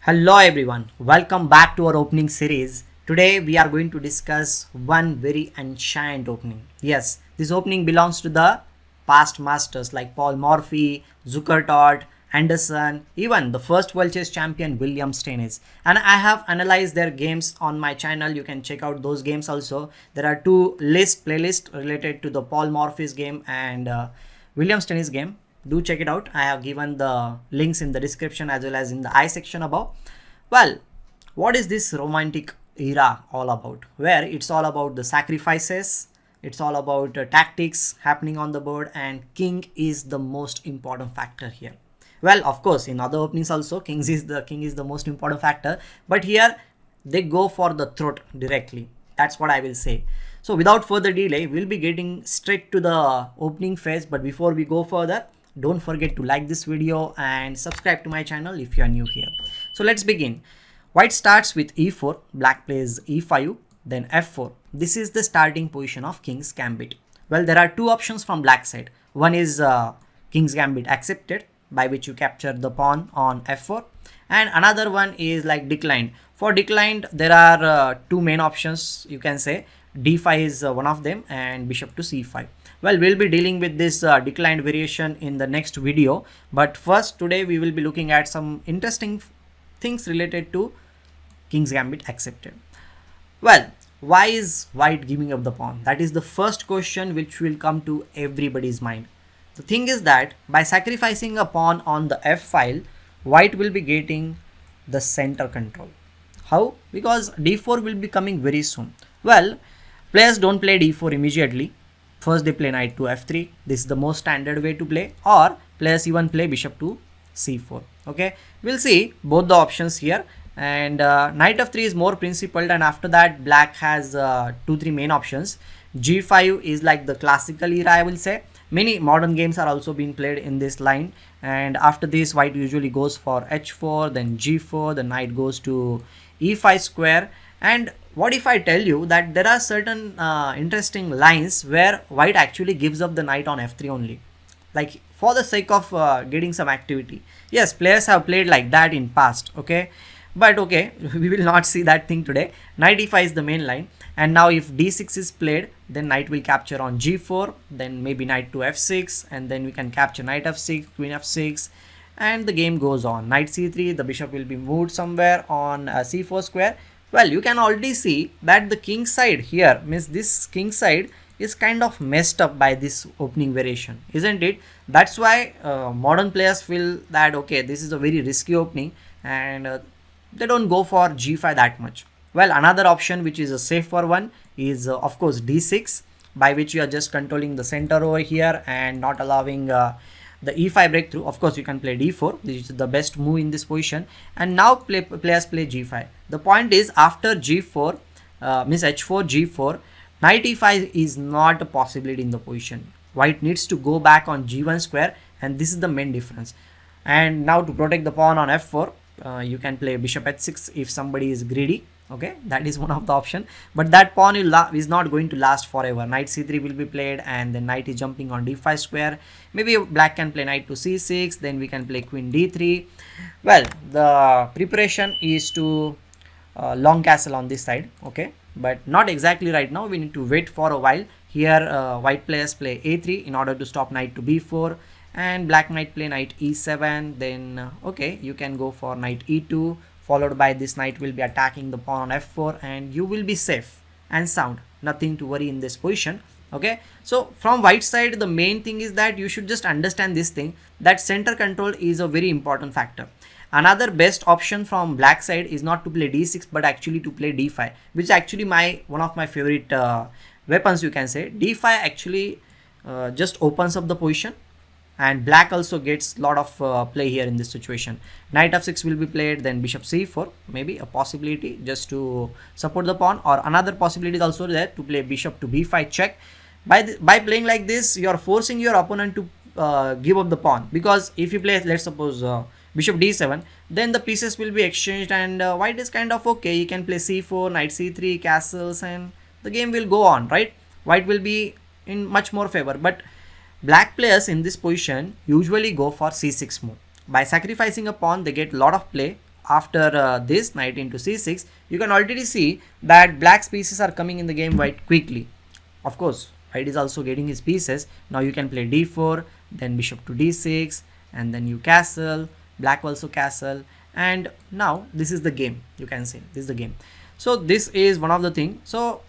Hello everyone, welcome back to our opening series. Today we are going to discuss one very ancient opening. Yes, this opening belongs to the past masters like Paul Morphy, Zukertort, Anderson, even the first world chess champion William Stennis. And I have analyzed their games on my channel. You can check out those games also. There are two playlists related to the Paul Morphy's game and William Stennis game. Do check it out. I have given the links in the description as well as in the I section above. Well, what is this romantic era all about? Where it's all about the sacrifices, it's all about tactics happening on the board, and king is the most important factor here. Well, of course, in other openings also, king is the most important factor, but here they go for the throat directly. That's what I will say. So without further delay, we'll be getting straight to the opening phase. But before we go further, don't forget to like this video and subscribe to my channel if you are new here. So let's begin. White starts with e4, black plays e5, then f4. This is the starting position of king's gambit. Well, there are two options from black side. One is king's gambit accepted, by which you capture the pawn on f4, and another one is like declined. For declined, there are two main options, you can say. d5 is one of them, and bishop to c5. Well, we'll be dealing with this declined variation in the next video, but first today we will be looking at some interesting things related to king's gambit accepted. Well, why is white giving up the pawn? That is the first question which will come to everybody's mind. The thing is that by sacrificing a pawn on the f file, white will be getting the center control. How? Because d4 will be coming very soon. Well, players don't play d4 immediately. First they play knight to f3. This is the most standard way to play, or players even play bishop to c4. Okay, we'll see both the options here, and knight f3 is more principled, and after that black has 2-3 main options. g5 is like the classical era, I will say. Many modern games are also being played in this line, and after this white usually goes for h4, then g4, the knight goes to e5 square. And what if I tell you that there are certain interesting lines where white actually gives up the knight on f3 only, like for the sake of getting some activity. Yes, players have played like that in past, okay, but okay, we will not see that thing today. Knight e5 is the main line, and now if d6 is played, then knight will capture on g4, then maybe knight to f6, and then we can capture knight f6, queen f6, and the game goes on. Knight c3, the bishop will be moved somewhere on c4 square. Well, you can already see that the king side here, means this king side is kind of messed up by this opening variation, isn't it? That's why modern players feel that okay, this is a very risky opening, and they don't go for g5 that much. Well, another option which is a safer one is of course d6, by which you are just controlling the center over here and not allowing the e5 breakthrough. Of course, you can play d4. This is the best move in this position. And now players play g5. The point is, after g4, means h4, g4, knight e5 is not a possibility in the position. White needs to go back on g1 square, and this is the main difference. And now to protect the pawn on f4, you can play bishop h6 if somebody is greedy. Okay, that is one of the option, but that pawn is not going to last forever. Knight c3 will be played, and then knight is jumping on d5 square. Maybe black can play knight to c6, then we can play queen d3. Well, the preparation is to long castle on this side, okay, but not exactly right now. We need to wait for a while. Here white players play a3 in order to stop knight to b4, and black might play knight e7. Then okay, you can go for knight e2, followed by this knight will be attacking the pawn on f4, and you will be safe and sound, nothing to worry in this position. Okay, so from white side, the main thing is that you should just understand this thing, that center control is a very important factor. Another best option from black side is not to play d6, but actually to play d5, which is actually one of my favorite weapons, you can say. d5 actually just opens up the position, and black also gets lot of play here in this situation. Knight f6 will be played, then bishop c4, maybe a possibility just to support the pawn, or another possibility is also there to play bishop to b5 check. By playing like this, you are forcing your opponent to give up the pawn, because if you play, let's suppose bishop d7, then the pieces will be exchanged, and white is kind of okay. You can play c4, knight c3, castles, and the game will go on, right? White will be in much more favor, but black players in this position usually go for c6 move. By sacrificing a pawn, they get a lot of play after this knight into c6, you can already see that black's pieces are coming in the game quite quickly. Of course, white is also getting his pieces. Now you can play d4, then bishop to d6, and then you castle, black also castle, and now this is the game. You can say this is the game. So this is one of the thing. So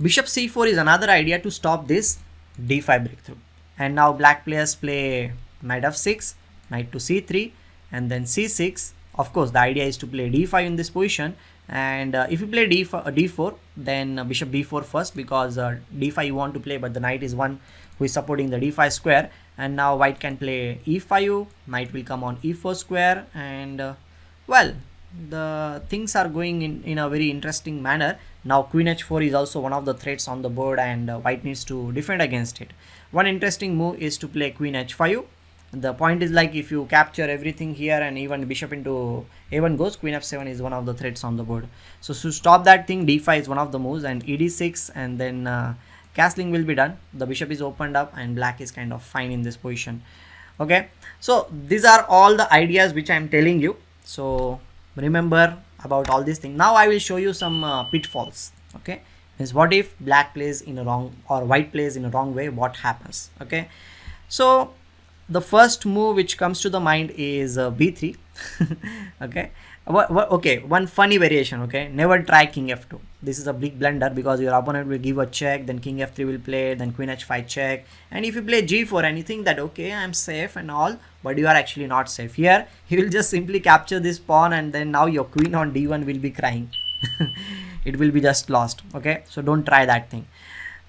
bishop c4 is another idea to stop this d5 breakthrough. And now black players play knight f6, knight to c3, and then c6. Of course, the idea is to play d5 in this position. And if you play d4, then bishop d4 first, because d5 you want to play, but the knight is one who is supporting the d5 square. And now white can play e5, knight will come on e4 square, and well, the things are going in a very interesting manner. Now queen h4 is also one of the threats on the board, and white needs to defend against it. One interesting move is to play queen h5. The point is, like, if you capture everything here and even bishop into a1 goes, queen f7 is one of the threats on the board. So to stop that thing, d5 is one of the moves, and ed6, and then castling will be done. The bishop is opened up and black is kind of fine in this position. Okay, so these are all the ideas which I am telling you. So remember about all these things. Now I will show you some pitfalls. Okay, means what if black plays in a wrong or white plays in a wrong way, what happens? Okay, so the first move which comes to the mind is b3. Okay, okay, one funny variation. Okay, never try king f2. This is a big blunder, because your opponent will give a check, then king f3 will play, then queen h5 check, and if you play g4 and you think that okay, I'm safe and all, but you are actually not safe. Here he will just simply capture this pawn, and then now your queen on d1 will be crying. It will be just lost. Okay, so don't try that thing.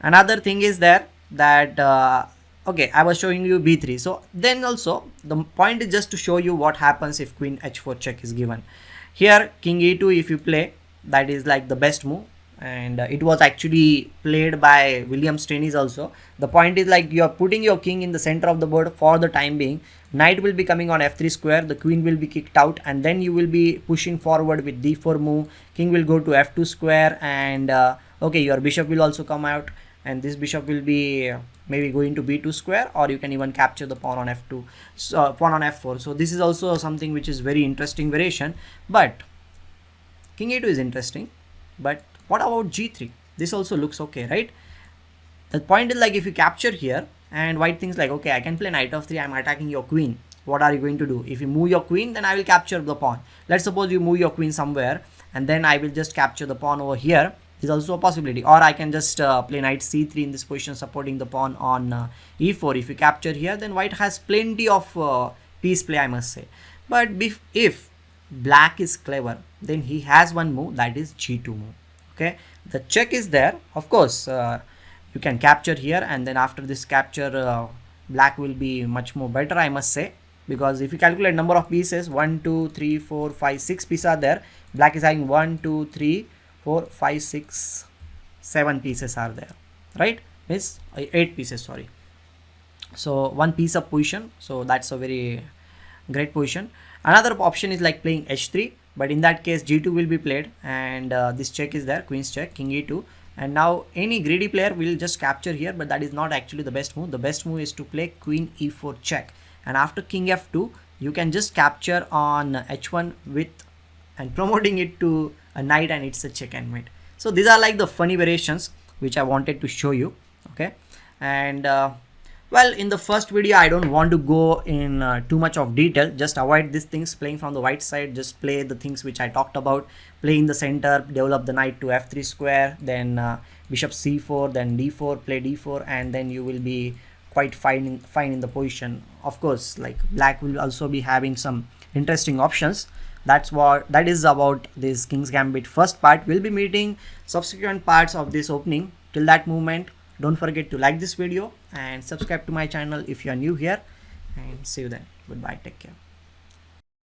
Another thing is there that okay, I was showing you b3. So then also the point is just to show you what happens if queen h4 check is given. Here king e2 if you play, that is like the best move, and it was actually played by William Stennis also. The point is, like, you are putting your king in the center of the board for the time being. Knight will be coming on f3 square, the queen will be kicked out, and then you will be pushing forward with d4 move. King will go to f2 square, and okay, your bishop will also come out, and this bishop will be maybe going to b2 square, or you can even capture the pawn on f2, pawn on f4. So this is also something which is very interesting variation. But king a2 is interesting, but what about g3? This also looks okay, right? The point is, like, if you capture here and white thinks like, okay, I can play knight of 3, I'm attacking your queen, what are you going to do? If you move your queen, then I will capture the pawn. Let's suppose you move your queen somewhere, and then I will just capture the pawn over here. Is also a possibility. Or I can just play knight c3 in this position, supporting the pawn on e4. If you capture here, then white has plenty of piece play, I must say. But if black is clever, then he has one move, that is g2 move. Okay, the check is there. Of course, you can capture here, and then after this capture, black will be much more better, I must say, because if you calculate number of pieces, 1 2 3 4 5 6 pieces are there. Black is having 1 2 3 4 5 6 7 pieces are there, right? Means 8 pieces, sorry. So one piece of position, so that's a very great position. Another option is like playing h3, but in that case g2 will be played, and this check is there, queen's check, king e2, and now any greedy player will just capture here, but that is not actually the best move. The best move is to play queen e4 check, and after king f2 you can just capture on h1 with and promoting it to a knight, and it's a check and mate. So these are like the funny variations which I wanted to show you. Okay, and well, in the first video I don't want to go in too much of detail. Just avoid these things, playing from the white side. Just play the things which I talked about. Play in the center, develop the knight to f3 square, then bishop c4, then d4, play d4, and then you will be quite fine in the position. Of course, like, black will also be having some interesting options. That is about this King's Gambit first part. We'll be meeting subsequent parts of this opening. Till that moment, don't forget to like this video and subscribe to my channel if you are new here, and see you then. Goodbye, take care.